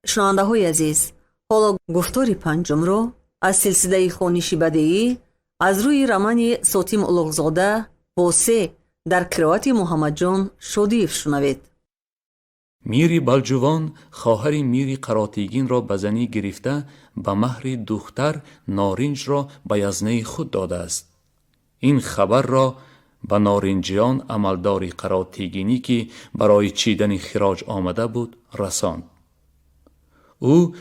شنونده های عزیز، حالا گفتاری پنجم رو از سلسله خوانش بدیعی از روی رمان ساتیم اولوغزاده واسه در قرائت محمد جان شودیف شنوید. میری بلجوان خواهر میری قراتیگین را به زنی گرفته به مهر دختر نارنج را به یزنه خود داده است. این خبر را به نارنجیان عملدار قراتیگینی که برای چیدن خراج آمده بود رساند. او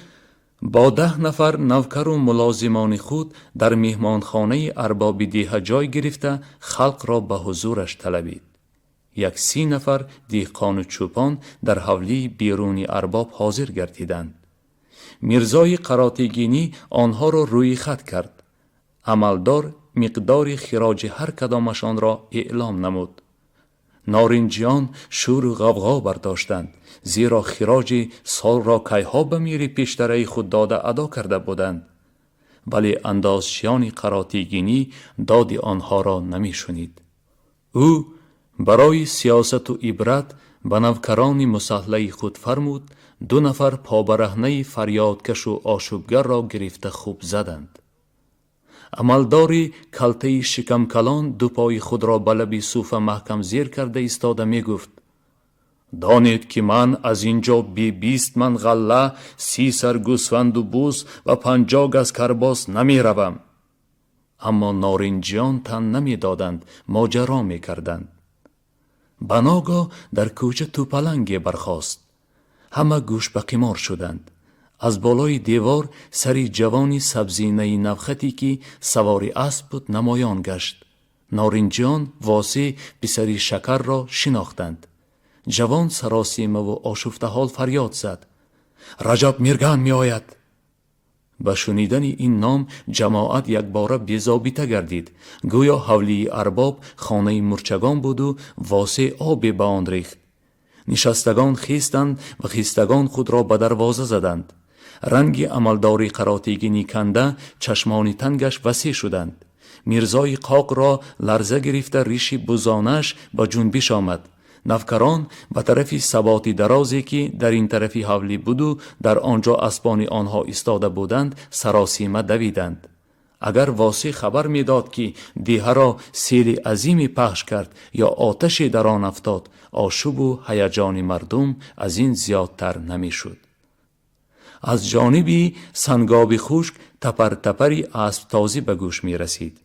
با 10 نفر نوکر و ملازمان خود در مهمانخانه ارباب دیه جای گرفته خلق را به حضورش طلبید. 130 نفر دیهقان و چوپان در حولی بیرونی ارباب حاضر گردیدند. میرزای قراتیگینی آنها را روی خط کرد. عملدار مقدار خراج هر کدامشان را اعلام نمود. نارنجیان شور و غوغا برداشتند، زیرا خراج سال را کیها به میر پیشتره خود داده ادا کرده بودند، ولی اندازچیان قراتیگینی داد آنها را نمی شنید. او برای سیاست و عبرت به نوکران مسلح خود فرمود 2 نفر پابرهنه فریادکش و آشوبگر را گرفته خوب زدند. عملداری کلته شکم کلان 2 پای خود را به لب صوف محکم زیر کرده ایستاده می گفت: دانید که من از اینجا بی 20 من غله، 30 سر گوسفند و بوس و 50 گز کرباس نمی روم. اما نارنجیان تن نمی دادند، ماجرا می کردند. بناگاه در کوچه توپلنگی برخاست. همه گوش به قمار شدند. از بالای دیوار سری جوانی سبزینه نوخطی که سواری اسب بود نمایان گشت. نارنجیان واسه پسری شکر را شناختند. جوان سراسیمه و آشفته حال فریاد زد: رجب میرگن می آید. به شنیدن این نام جماعت یک باره بی‌ضابطه گردید. گویا حولی ارباب خانه مرچگان بود و واسه آب به آن ریخت. نشستگان خیستند و خیستگان خود را به دروازه زدند. رنگ عملداری قراتیگینی کنده چشمان تنگش وسیع شدند. میرزای قاق را لرزه گرفته ریشی بزانش به جنبش آمد. نوکران به طرفی سباتی درازی که در این طرفی حولی بود و در آنجا اسبان آنها ایستاده بودند سراسیمه دویدند. اگر واسی خبر میداد که دیه را سیل عظیمی پخش کرد یا آتشی در آن افتاد، آشوب و هیجان مردم از این زیادتر نمیشد. از جانبی سنگاب خشک تپر تپری اسب تازی به گوش می رسید.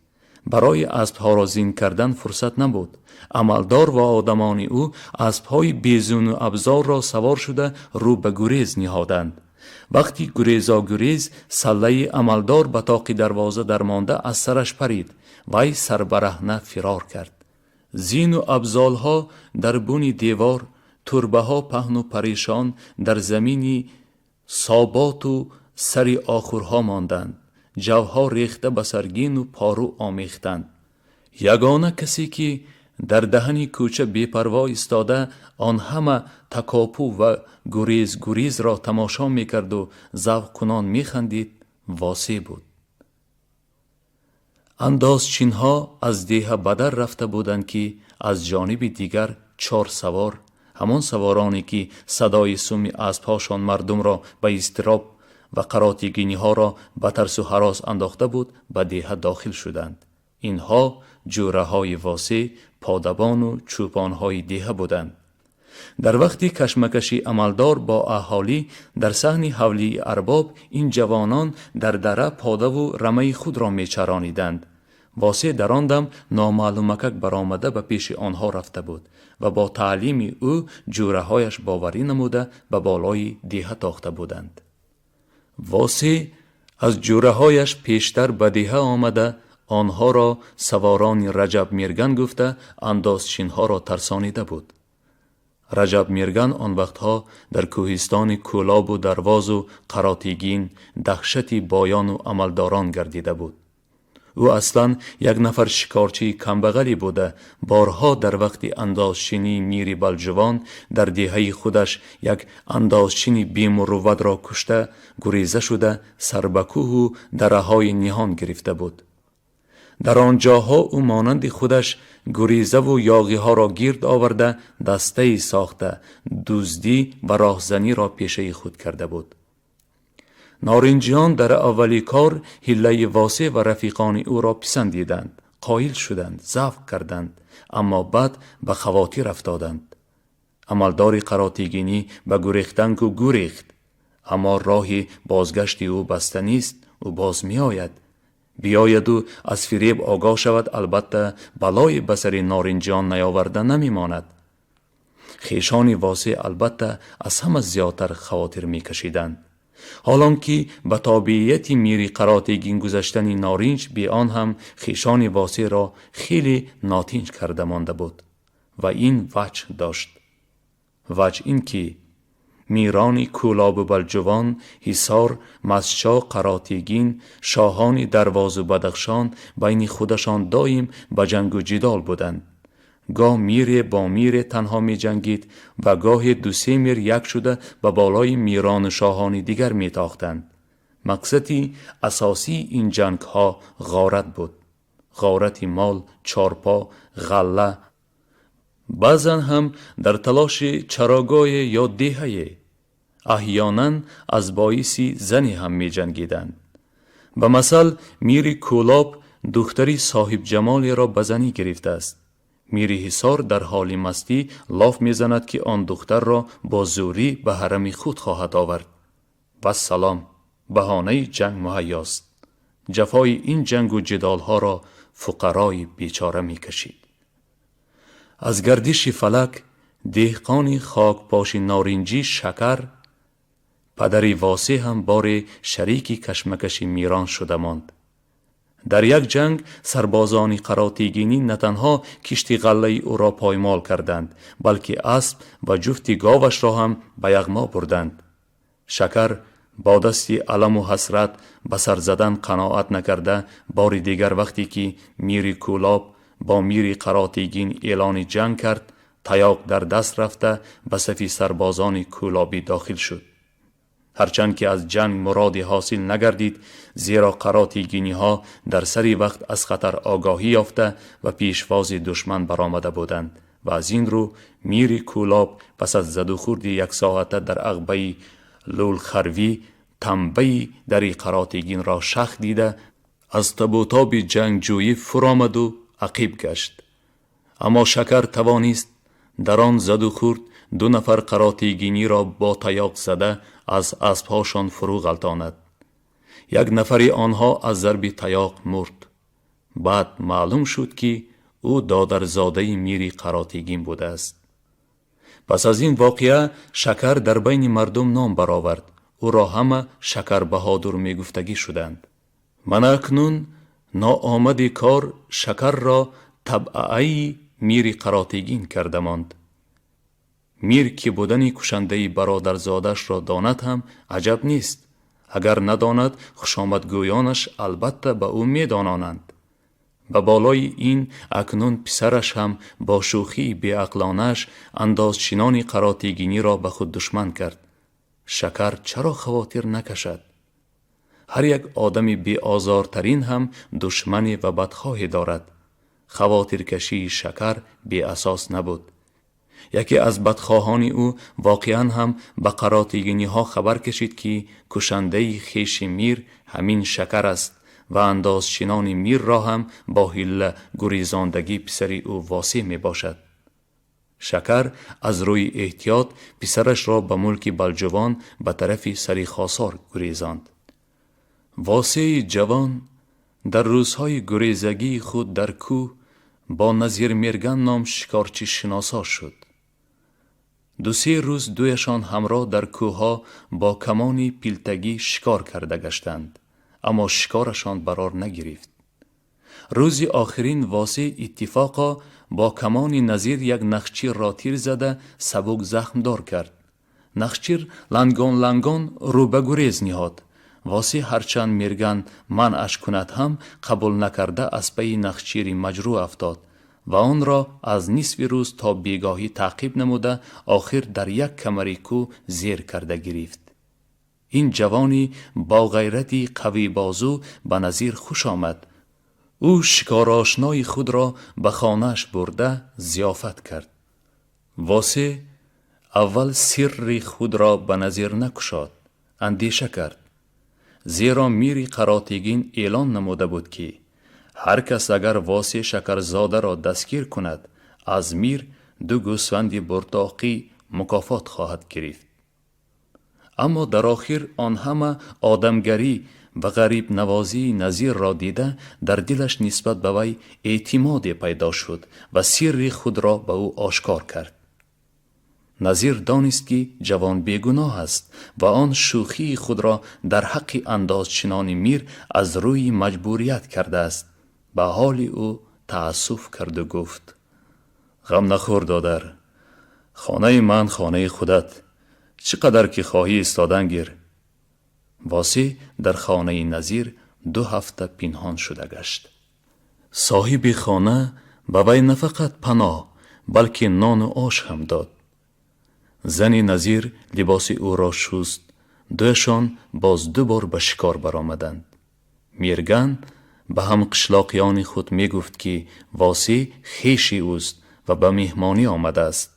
برای اسبها را زین کردن فرصت نبود. عملدار و آدمان او اسبهای بیزون و ابزار را سوار شده رو به گریز نهادند. وقتی گریزا گریز سله عملدار به طاق دروازه درمانده از سرش پرید، وی سربرهنه فرار کرد. زین و ابزالها در بون دیوار، تربه ها پهن و پریشان در زمینی سابات و سری آخورها ماندند. جوها ریخته به سرگین و پارو آمیختند. یگانه کسی که در دهنی کوچه بی‌پروا ایستاده آن همه تکاپو و گریز گریز را تماشا میکرد و ذوق کنان میخندید واسی بود. اندازچینها از دیه بدر رفته بودند که از جانب دیگر 4 سوار، همان سوارانی که صدای سم اسبهاشان مردم را به اضطراب و قراتیگینی ها را به ترس و هراس انداخته بود، به دیه داخل شدند. اینها جوره های واسی، پادبان و چوپان های دیه بودند. در وقتی کشمکشی عملدار با اهالی در صحن حولی ارباب، این جوانان در دره پاده و رمه خود را میچرانیدند. واسی در آن دم نامعلومکک برآمده به پیش آنها رفته بود و با تعلیم او جوره هایش باوری نموده به بالای دیه تاخته بودند. واسی از جوره هایش پیشتر به دیه آمده آنها را سواران رجب میرگن گفته اندازچین ها را ترسانیده بود. رجب میرگن آن وقتها در کوهستان کولاب و درواز و قراتیگین دهشتی بایان و عملداران گردیده بود. او اصلا یک نفر شکارچی کمبغلی بوده، بارها در وقت اندازچینی میری بلجوان در دیهه خودش یک اندازچین بی‌مروت را کشته گریزه شده سربکوه و دره‌های نهان گرفته بود. در آنجاها او مانند خودش گریزه و یاغی ها را گرد آورده دسته ساخته دزدی و راهزنی را پیشه خود کرده بود. نارنجیان در اولی کار حیله واسه و رفیقان او را پسندیدند، قایل شدند، ذوق کردند، اما بعد به خواطر افتادند. عملدار قراتیگینی به گریختن کو گریخت، اما راهی بازگشتی او بسته نیست، او باز می آید. بیاید و از فریب آگاه شود، البته بلای بسر نارنجیان نیاورده نمی ماند. خیشان واسه البته از همه زیادتر خواطر می کشیدند. حالان که به تابعیت میری قراتیگین گذشتن نارنج بی آن هم خیشان واسه را خیلی ناتنج کرده مانده بود و این وجه داشت. وجه این که میران کولاب و بلجوان، حصار، مسچا، قراتیگین، شاهان درواز و بدخشان بین خودشان دایم به جنگ و جدال بودند. گاه میر با میر تنها می جنگید و گاه دو سه میر یک شده به بالای میران شاهان دیگر می تاختند. مقصدی اساسی این جنگ ها غارت بود. غارت مال، چارپا، غله، بعضن هم در تلاش چراگاه یا دهه. احیانا از باعثی زنی هم می جنگیدند. به مثل میر کولاب دختری صاحب جمالی را به زنی گرفته است. میر حصار در حال مستی لاف می زند که آن دختر را با زوری به حرم خود خواهد آورد. بس سلام، بهانه جنگ مهیاست. جفای این جنگ و جدال ها را فقرای بیچاره می کشید. از گردش فلک دهقان خاک پاش نارنجی شکر، پدری واسه هم بار شریکی کشمکش میران شده ماند. در یک جنگ سربازان قراتیگینی نه تنها کشتی غله او را پایمال کردند، بلکه اسب و جفت گاوش را هم به یغما بردند. شکر با دستی علم و حسرت به سر زدن قناعت نکرده، بار دیگر وقتی که میر کولاب با میر قراتیگین اعلان جنگ کرد، تیاق در دست رفته به صف سربازان کولابی داخل شد. هرچند که از جنگ مرادی حاصل نگردید، زیرا قراتیگینی ها در سری وقت از خطر آگاهی یافته و پیشواز دشمن برآمده بودند و از این رو میر کولاب پس از زد و خورد یک ساعته در عقبه لول خروی تنبهی در قراتیگین را شخ دیده از تب و تاب جنگ جویی فرآمد و عقیب گشت. اما شکر توانست در آن زد و خورد 2 نفر قراتیگینی را با تیاق زده از اسبهاشان فرو غلطاند. یک نفری آنها از ضرب تیاق مرد. بعد معلوم شد که او دادرزاده میری قراتیگین بوده است. پس از این واقعه شکر در بین مردم نام برآورد. او را همه شکر بهادر می گفتگی شدند. من اکنون ناآمد کار شکر را تبعی میری قراتیگین کرده ماند. میر که بودن کشنده برادرزادش را داند هم عجب نیست. اگر نداند خوشامدگویانش البته به او می دانانند. به بالای این اکنون پسرش هم با شوخی بی عقلانش اندازچینان قراتیگینی را به خود دشمن کرد. شکر چرا خواطر نکشد؟ هر یک آدم بی آزارترین هم دشمنی و بدخواهی دارد. خواطر کشی شکر بی اساس نبود. یکی از بدخواهان او واقعا هم به قراتیگینی ها خبر کشید که کشنده خیش میر همین شکر است و اندازچینان میر را هم با حیله گریزاندگی پسری او واسه می باشد. شکر از روی احتیاط پسرش را به ملک بلجوان به طرف سری خاصار گریزاند. واسه جوان در روزهای گریزگی خود در کوه با نظیر مرگن نام شکارچی شناسا شد. 2-3 روز دویشان همراه در کوها با کمانی پیلتگی شکار کرده گشتند، اما شکارشان برار نگرفت. روزی آخرین واسه اتفاقا با کمانی نظیر یک نخچیر را تیر زده سبک زخم دار کرد. نخچیر لنگان رو به گریز نهاد. واسه هرچند مرگن منعش کند هم قبول نکرده از پی نخچیری مجروح افتاد و آن را از نصف روز تا بیگاهی تعقیب نموده آخر در یک کمری کو زیر کرده گرفت. این جوانی با غیرتی قوی بازو به نظیر خوش آمد. او شکار آشنای خود را به خانه‌اش برده ضیافت کرد. واسه اول سر خود را به نظیر نکشاد. اندیشه کرد. زیرا میر قراتیگین اعلان نموده بود که هر کس اگر واسی شکرزاده را دستگیر کند از میر 2 گوسفند برتاقی مکافات خواهد گرفت. اما در آخر آن همه آدمگری و غریب نوازی نظیر را دیده در دلش نسبت به وی اعتماد پیدا شد و سر خود را به او آشکار کرد. نظیر دانست که جوان بیگناه است و آن شوخی خود را در حق اندازچنان میر از روی مجبوریت کرده است. به حال او تأسف کرد و گفت: غم نخور دادر، خانه من خانه خودت، چقدر که خواهی ایستادن گیر. واسی در خانه نظیر 2 هفته پنهان شده گشت. صاحب خانه به وی نه فقط پناه بلکه نان و آش هم داد. زن نظیر لباس او را شست. دویشان باز 2 بار به شکار برآمدند. میرگن به هم قشلاقیان خود می گفت که واسی خویشی اوست و به مهمانی آمده است.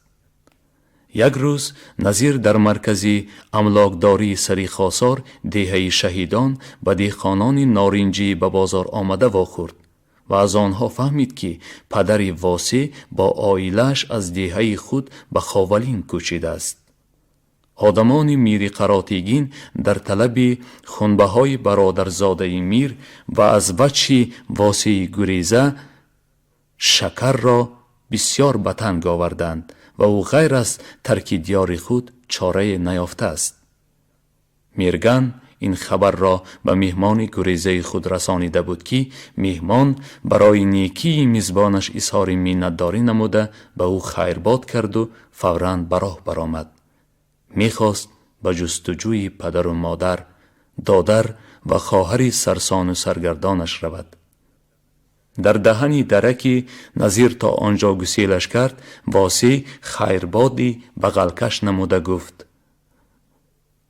یک روز نظیر در مرکزی املاکداری سری خاصار دهه شهیدان و دهقانان نارنجی به بازار آمده واخورد و از آنها فهمید که پدر واسی با عائله‌اش از دهه خود به خاولین کوچیده است. آدمان میر قراتیگین در طلب خنبه های برادرزاده میر و از وجه واسی گریزه شکر را بسیار به تنگ آوردند و او غیر از ترک دیار خود چاره نیافته است. میرگن این خبر را به مهمان گریزه خود رسانیده بود که مهمان برای نیکی میزبانش اظهار منتداری نموده به او خیرباد کرد و فوراً به راه برآمد. میخواست به جستجوی پدر و مادر، دادر و خواهر سرسان و سرگردانش رود. در دهنی درکی نظیر تا آنجا گسیلش کرد. واسی خیربادی بغلکش نموده گفت: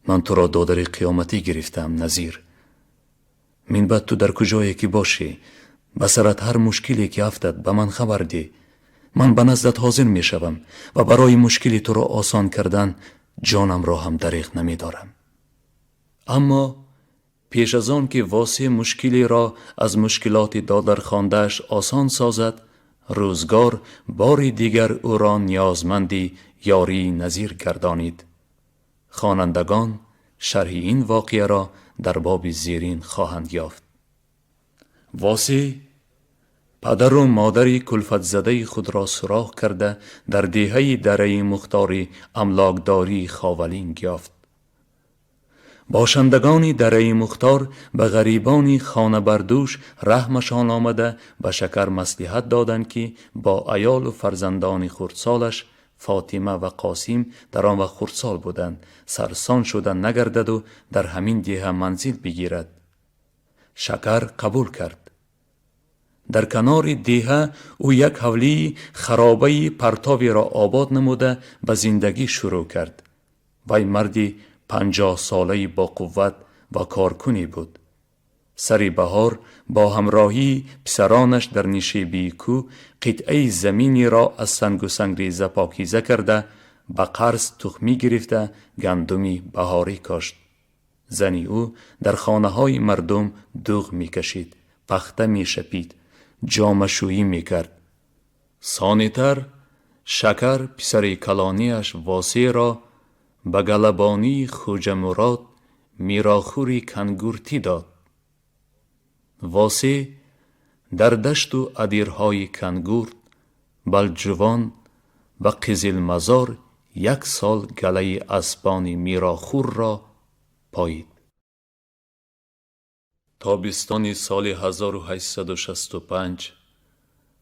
من تو را دادر قیامتی گرفتم نظیر. من بعد تو در کجایی که باشی به سرت هر مشکلی که افتد به من خبر دی. من به نزدت حاضر می شوم و برای مشکلی تو را آسان کردن جانم را هم دریغ نمی دارم. اما پیش از آن که واسی مشکلی را از مشکلات دادر خوانده‌اش آسان سازد، روزگار باری دیگر او را نیازمندی یاری نظیر گردانید. خوانندگان شرح این واقعه را در باب زیرین خواهند یافت. واسی پدر و مادر کلفت زده خود را سراغ کرده در دهه دره مختاری املاکداری خاولین یافت. باشندگان دره مختار به غریبان خانه بردوش رحمشان آمده به شکر مصلحت دادند که با عیال و فرزندان خردسالش فاطمه و قاسم در آن وقت خردسال بودند سرسان شدن نگردد و در همین دهه منزل بگیرد. شکر قبول کرد. در کنار دهه او یک حولی خرابه پرتاوی را آباد نموده به زندگی شروع کرد. وی مردی 50 ساله با قوت و کارکنی بود. سری بهار با همراهی پسرانش در نشیبی کو قطعه زمینی را از سنگ و سنگریزه پاکیزه کرده به قرض تخمی گرفته گندمی بهاری کاشت. زنی او در خانه های مردم دوغ می کشید، پخته می شپید، جامه شویی می کرد. ثانیتر شکر پسر کلانیش واسی را به گلبانی خوجه مراد میراخوری کنگورتی داد. واسی در دشت و ادیرهای کنگورت، بلجوان و قزل مزار 1 سال گله اسبان میراخور را پایید. تابستان سال 1865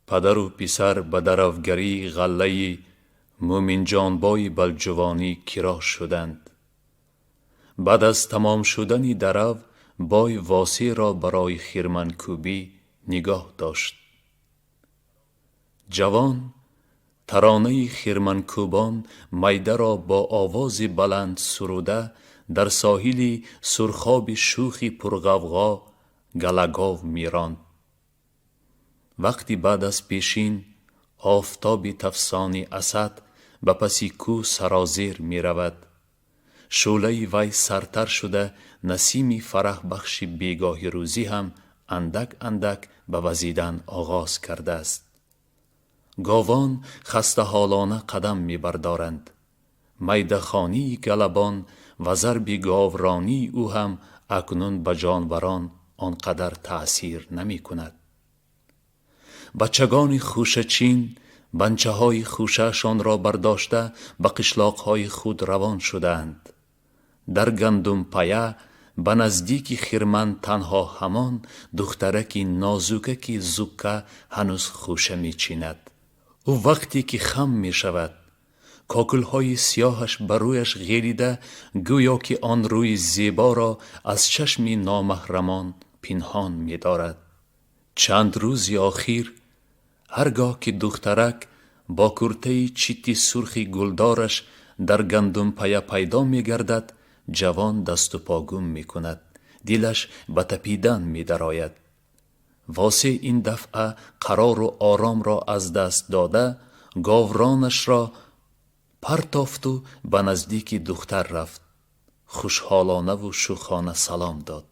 پدر و پسر به درافگری غله مومن جانبای بلجوانی کرا شدند. بعد از تمام شدن درو بای واسی را برای خیرمنکوبی نگاه داشت. جوان ترانه خیرمنکوبان میده را با آواز بلند سروده در ساحلی سرخاب شوخی پرغوغا گلگاو میراند. وقتی بعد از پیشین آفتاب تفسانی اسد به پسی کو سرازیر می رود، شعله وی سرتر شده نسیمی فرح بخش بیگاهی روزی هم اندک اندک به وزیدن آغاز کرده است. گاوان خسته حالانه قدم می بردارند. میده خانی گلبان و ضرب گاورانی او هم اکنون به جانوران آنقدر تأثیر نمی کند. بچگان خوشه چین بنچه های خوشهشان را برداشته به قشلاق های خود روان شدند. در گندم پیه به نزدیک خرمن تنها همان دخترکی نازوککی زوکه هنوز خوشه می چیند. او وقتی که خم می شود کاکل‌های سیاهش بر رویش غیریده گویا که آن روی زیبا را از چشم نامحرمان پنهان می دارد. چند روزی آخر هرگاه که دخترک با کرته چیتی سرخی گلدارش در گندم پیه پیدا می گردد جوان دست و پا گم می کند. دلش به تپیدن می درآید. واسه این دفعه قرار و آرام را از دست داده گاورانش را پرتافت و به نزدیک دختر رفت. خوشحالانه و شوخانه سلام داد.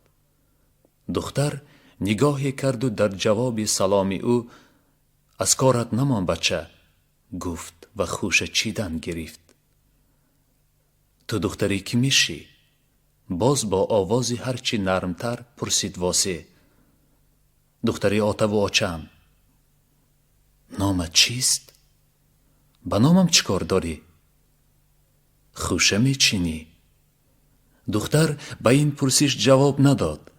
دختر نگاهی کرد و در جواب سلام او از کارت نمان بچه گفت و خوشه چیدن گرفت. تو دختری کی میشی؟ باز با آوازی هرچی نرمتر پرسید واسه. دختری آته و آچم. نامت چیست؟ به نامم چیکار داری؟ خوشه میچینی؟ دختر به این پرسش جواب نداد.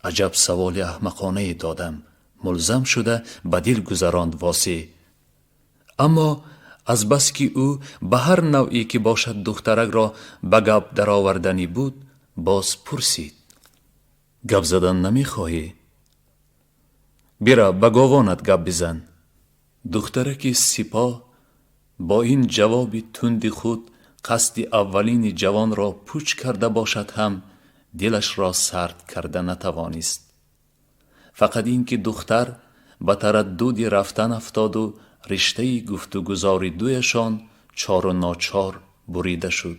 عجب سوال احمقانه دادم. ملزم شده به دل گذراند واسه. اما از بس که او به هر نوعی که باشد دخترک را به گپ درآوردنی بود باز پرسید. گپ زدن نمیخواهی؟ بیا به گاوانت گپ بزن. دخترک سپاه با این جواب تند خود قصد اولین جوان را پوچ کرده باشد هم دلش را سرد کرده نتوانست. فقط این که دختر به تردد رفتن افتاد و رشته گفتگوزاری دویشان چار و ناچار بریده شد.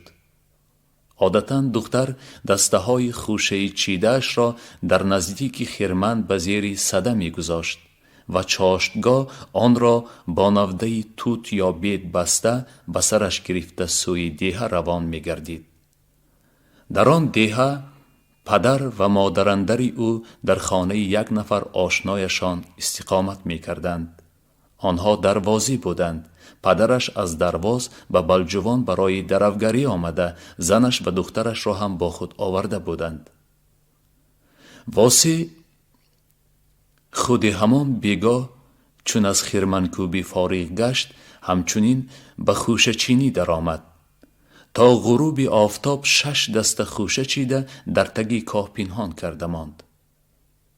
عادتاً دختر دسته های خوشه چیدهش را در نزدیک خرمن به زیر صده می گذاشت و چاشتگاه آن را با نوده توت یا بید بسته به سرش گرفته سوی دیه روان می گردید. در آن دیه پدر و مادراندر او در خانه یک نفر آشنایشان استقامت می کردند. آنها دروازی بودند. پدرش از درواز به بلجوان برای درفگری آمده زنش و دخترش را هم با خود آورده بودند. واسه خود همان بیگاه چون از خرمنکوبی فارغ گشت همچنین به خوشه چینی در آمد. تا غروب آفتاب 6 دسته خوشه چیده در تگی کاه پنهان کرده ماند.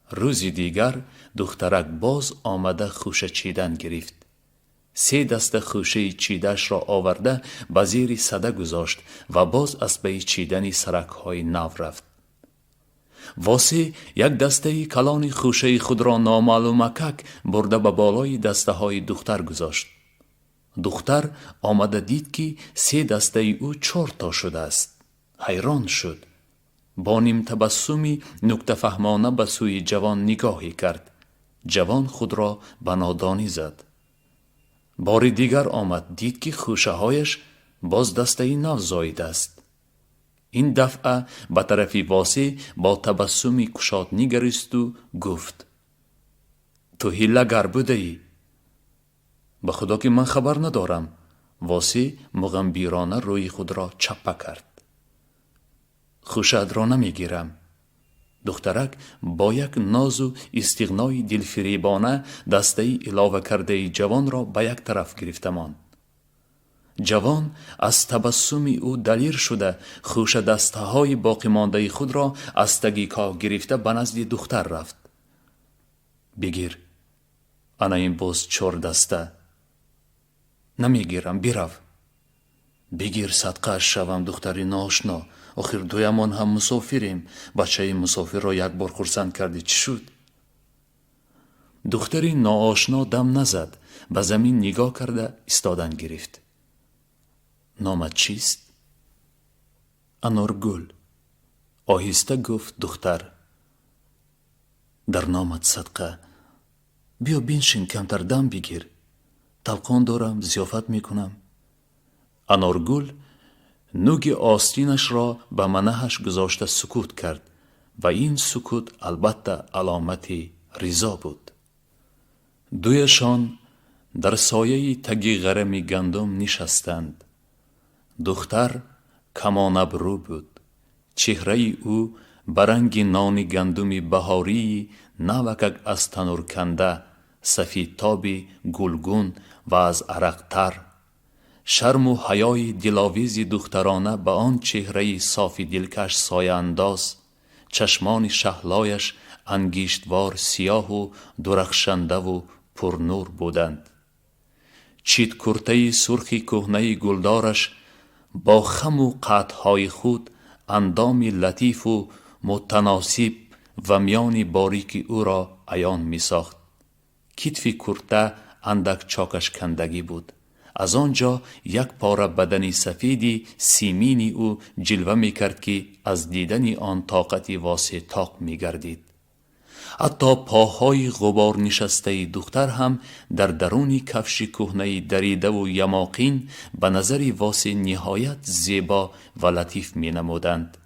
روزی دیگر دخترک باز آمده خوشه چیدن گرفت. 3 دسته خوشه چیدش را آورده به زیر صده گذاشت و باز از پی چیدن سرک های نو رفت. واسه یک دسته کلان خوشه خود را نامعلومکک برده به بالای دسته های دختر گذاشت. دختر آمده دید که 3 دسته او 4 تا شده است. حیران شد. با نیم تبسمی نکته فهمانه به سوی جوان نگاهی کرد. جوان خود را به نادانی زد. بار دیگر آمد دید که خوشه هایش باز دسته نو زاید است. این دفعه به طرف واسه با تبسمی کشاد نگریست و گفت تو هیله گر بوده ای؟ به خدا که من خبر ندارم. واسه مغمبیرانه روی خود را چپه کرد. خوشت را نمیگیرم. دخترک با یک ناز و استغنای دلفریبانه دسته علاوه کرده جوان را به یک طرف گرفته ماند. جوان از تبسم او دلیر شده خوش دسته های باقی مانده خود را از تگی کاه گرفته به نزد دختر رفت. بگیر. انا این باز 4 دسته. نمیگیرم. بیرو. بگیر صدقه شوم دختری ناشنا. آخر دویمان هم مسافریم. بچه مسافر را یک بار خرسند کردی چی شد؟ دختری ناآشنا دم نزد. به زمین نگاه کرده ایستادن گرفت. نامت چیست؟ انارگل، آهسته گفت دختر، در نامت صدقه، بیا بنشین کمتر دم بگیر، طلقان دارم ضیافت میکنم. انارگل نوک آستینش را به منهش گذاشته سکوت کرد و این سکوت البته علامت رضا بود. دویشان در سایه تگی غرم گندم نشستند. دختر کمان ابرو بود. چهره او برنگ نان گندم بهاری نوکک از تنور کنده، سفید تابی گلگون و از عرق تر. شرم و حیای دلاویز دخترانه به آن چهره صافی دلکش سایه انداز. چشمان شهلایش انگشتوار سیاه و درخشنده و پرنور بودند. چیت کرته سرخی کهنه گلدارش با خم و قطعهای خود اندام لطیف و متناسب و میان باریک او را عیان می ساخت. کتف کرته اندک چاکش کندگی بود. از آنجا یک پاره بدنی سفیدی سیمینی او جلوه می کرد که از دیدن آن طاقتی واسه طاق می گردید. حتی پاهای غبار نشسته دختر هم در درون کفش کهنه دریده و یماقین به نظری واسه نهایت زیبا و لطیف می نمودند.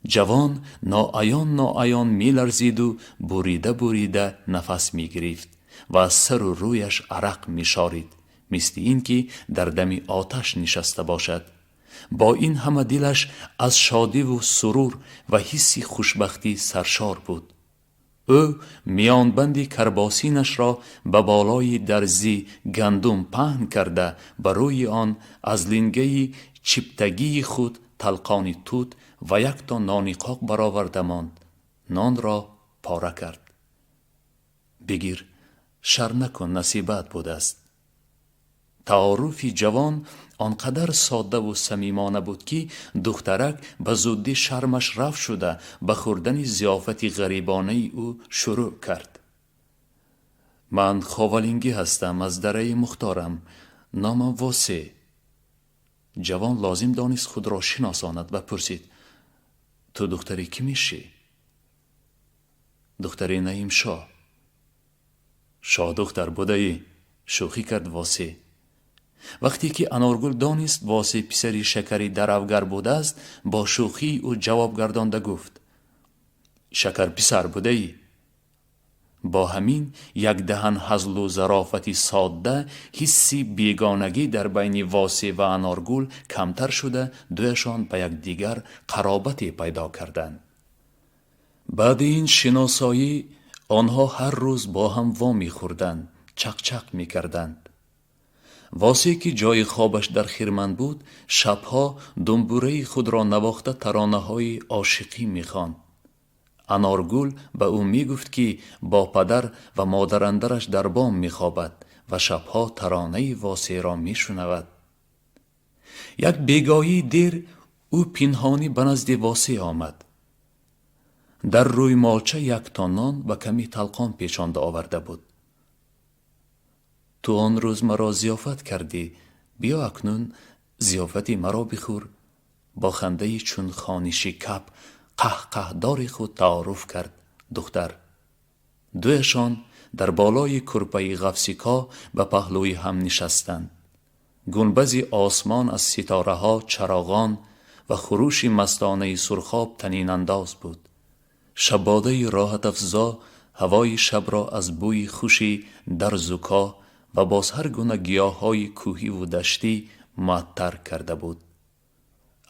جوان ناعیان می لرزید و بریده نفس می گرفت و از سر و رویش عرق می شارید، مثل این که در دم آتش نشسته باشد. با این همه دلش از شادی و سرور و حسی خوشبختی سرشار بود. او میانبند کرباسینش را به بالای درزی گندم پهن کرده بر روی آن از لنگه چپتگی خود طلقانی توت و یک تا نانیقاق برآورده ماند. نان را پاره کرد. بگیر، شر نکن، نصیبت بود است. تعارف جوان آنقدر ساده و صمیمانه بود که دخترک به زودی شرمش رفت شده به خوردن ضیافت غریبانه او شروع کرد. من خاولینگی هستم، از دره مختارم، نامم واسه. جوان لازم دانست خود را شناساند و پرسید تو دختری کی میشی؟ دختری نعیم شاه. شاه دختر بوده ای؟ شوخی کرد واسه. وقتی که انارگل دانست واسه پسری شکری درافگر بوده است با شوخی او جواب گردانده گفت شکر پسر بوده ای؟ با همین یک دهن هزل و ظرافتی ساده حسی بیگانگی در بین واسه و انارگل کمتر شده دویشان به یک دیگر قرابتی پیدا کردند. بعد این شناسایی آنها هر روز با هم وامی خوردند، چق می کردند. واسه که جای خوابش در خرمن بود شبها دنبوره خود را نواخته ترانه های عاشقی می خواند. انارگل به او می گفت که با پدر و مادر اندرش در بام می خوابد و شبها ترانه واسه را می شنود. یک بیگاهی دیر او پنهانی به نزد واسه آمد. در روی مالچه یک تا نان و کمی طلقان پیچانده آورده بود. تو آن روز مرا ضیافت کردی، بیا اکنون ضیافتی مرا بخور. با خنده چون خانشی کپ قهقهدار خود تعارف کرد دختر. دویشان در بالای کرپه غفسیکا به پهلوی هم نشستند. گنبد آسمان از ستاره ها، چراغان و خروش مستانه سرخاب طنین انداز بود. شباده راحت افزا هوای شب را از بوی خوشی در زکا و باز هر گونه گیاهای کوهی و دشتی معطر کرده بود.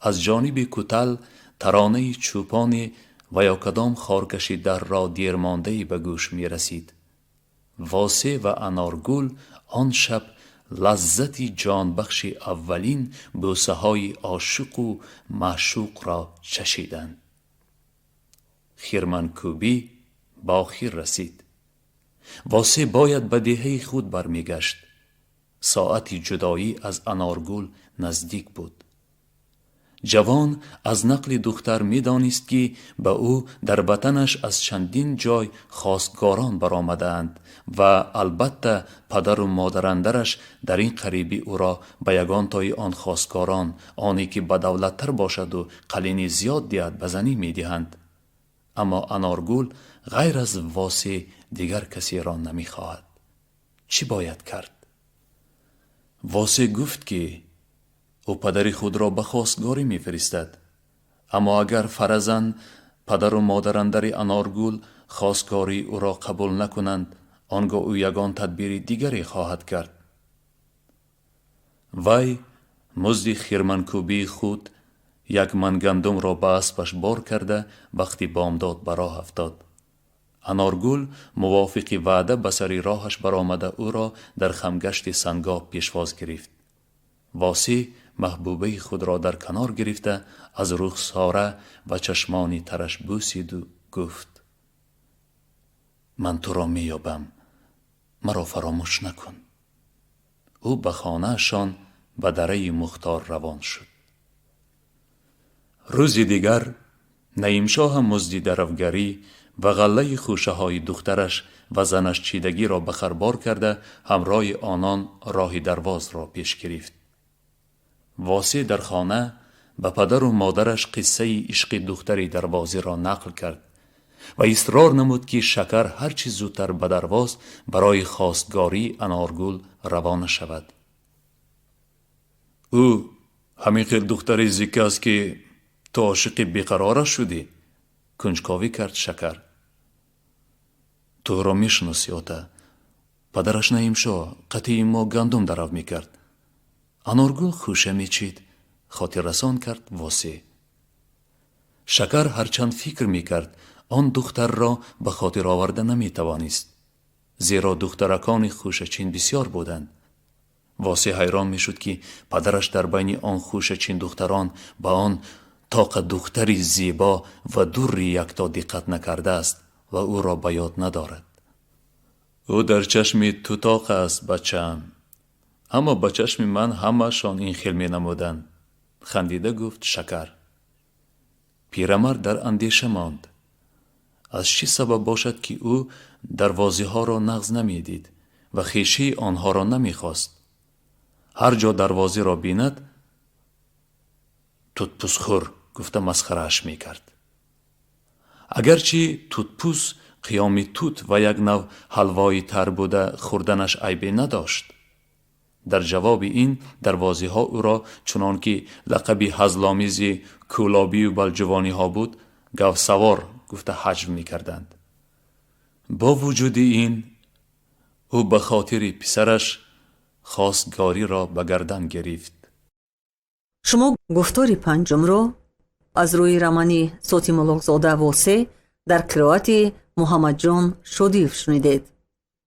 از جانب کوتل ترانه چوپانی و یا کدام خارکشی در را دیرمانده به گوش می رسید. واسه و انارگل آن شب لذتی جانبخش اولین بوسه های عاشق و معشوق را چشیدند. خرمنکوبی با آخر رسید. واسه باید به دهه خود برمیگشت. ساعت جدایی از انارگل نزدیک بود. جوان از نقل دختر می دانست که به او در وطنش از چندین جای خواستگاران برآمدند و البته پدر و مادرندرش در این قریبی او را به یگانتای آن خواستگاران، آنی که بدولتتر باشد و قلینی زیاد دهد، به زنی می دهند. اما انارگل غیر از واسه دیگر کسی را نمی خواهد. چی باید کرد؟ واسه گفت که او پدر خود را به خواستگاری می فرستد، اما اگر فرزن پدر و مادرندر انارگل خواستگاری او را قبول نکنند، آنگاه او یگان تدبیر دیگری خواهد کرد. وی مزد خیرمنکوبی خود 1 من گندم را به اسبش بار کرده وقتی بامداد به راه افتاد. انارگل موافق وعده به سر راهش برآمده او را در خمگشت سنگاب پیشواز گرفت. واسه محبوبه خود را در کنار گرفته از رخساره و چشمانی ترش بوسید و گفت: من تو را می یابم، مرا فراموش نکن. او به خانه‌شان به دره مختار روان شد. روز دیگر نعیم شاه مزد درفگری و غله خوشه های دخترش و زنش چیدگی را بخربار کرده همراه آنان راه درواز را پیش گرفت. واسه در خانه به پدر و مادرش قصه عشق دختری دروازی را نقل کرد و اصرار نمود که شکر هرچی زودتر به درواز برای خواستگاری انارگل روانه شود. او همین خیل دختری زیکه است که تو عاشق بیقرارش شدی؟ کنجکاوی کرد شکر. تو را میشناسی آتا، پدرش نعیم شاه قطعی ما گندم درو میکرد. انارگل خوشه میچید، خاطر رسان کرد واسه. شکر هرچند فکر میکرد آن دختر را به خاطر آورده نمیتوانست، زیرا دخترکان خوشه چین بسیار بودند. واسه حیران میشد که پدرش در بین آن خوشه چین دختران به آن طاق دختری زیبا و دوری یکتا دقت نکرده است و او را به یاد ندارد. او در چشم تو طاق است بچم، اما به چشم من همه‌شان این خیل می نمودند. خندیده گفت شکر. پیرمرد در اندیشه ماند. از چه سبب باشد که او دروازه ها را نغز نمی دید و خویشی آنها را نمی خواست. هر جا دروازه را بیند توتپوس خور گفته مسخره‌اش می کرد. اگرچه توتپوس قیام توت و یک نوع حلوای تر بوده خوردنش عیبی نداشت. در جواب این دروازه ها او را چنان که لقبی هزلامیزی کولابی و بلجوانی ها بود گاو سوار گفته حجم می کردند. با وجود این او به خاطر پسرش خواستگاری را به گردن گرفت. شما گفتار پنجم رو از روی رمانی سوتی ملغزاده واسه در قرائت محمد جان شودیف شنیدید.